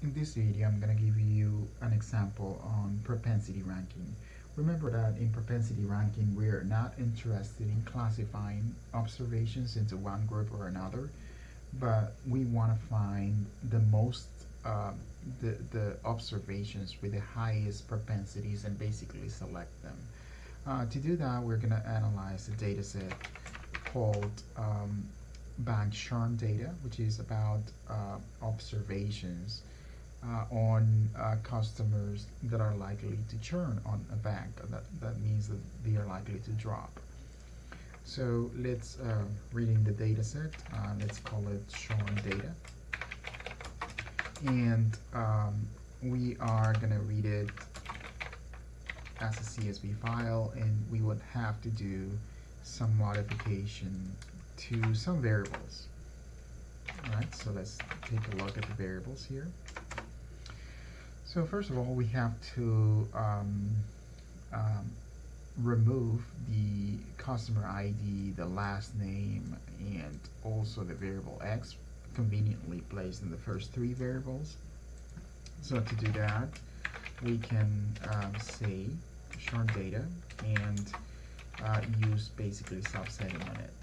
In this video, I'm going to give you an example on propensity ranking. Remember that in propensity ranking, we're not interested in classifying observations into one group or another, but we want to find the most, uh, the observations with the highest propensities and basically select them. To do that, we're going to analyze a data set called bank churn data, which is about observations on customers that are likely to churn on a bank. That means that they are likely to drop. So let's reading the data set. Let's call it churn data, and we are gonna read it as a CSV file, and we would have to do some modification to some variables. Alright, so let's take a look at the variables here. So first of all, we have to um, remove the customer ID, the last name, and also the variable X, conveniently placed in the first three variables. So to do that, we can say churn data and use basically subsetting on it.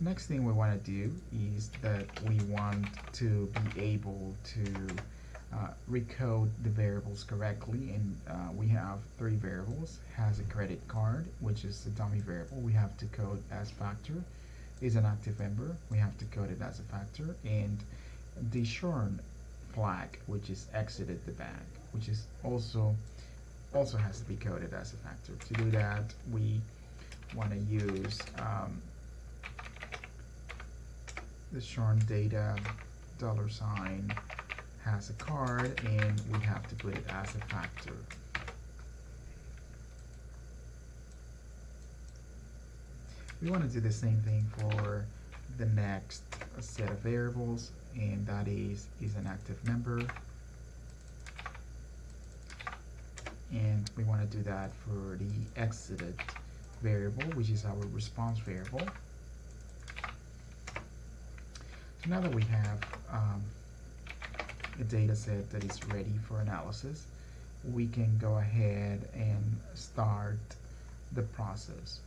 Next thing we want to do is that we want to be able to recode the variables correctly, and we have three variables. Has a credit card, which is a dummy variable, we have to code as factor. Is an active member, we have to code it as a factor, and the churn flag, which is exited the bank, which is also has to be coded as a factor. To do that, we want to use the churn data $sign has a card, and we have to put it as a factor. We want to do the same thing for the next set of variables, and that is an active member, and we want to do that for the exited variable, which is our response variable. So now that we have a data set that is ready for analysis, we can go ahead and start the process.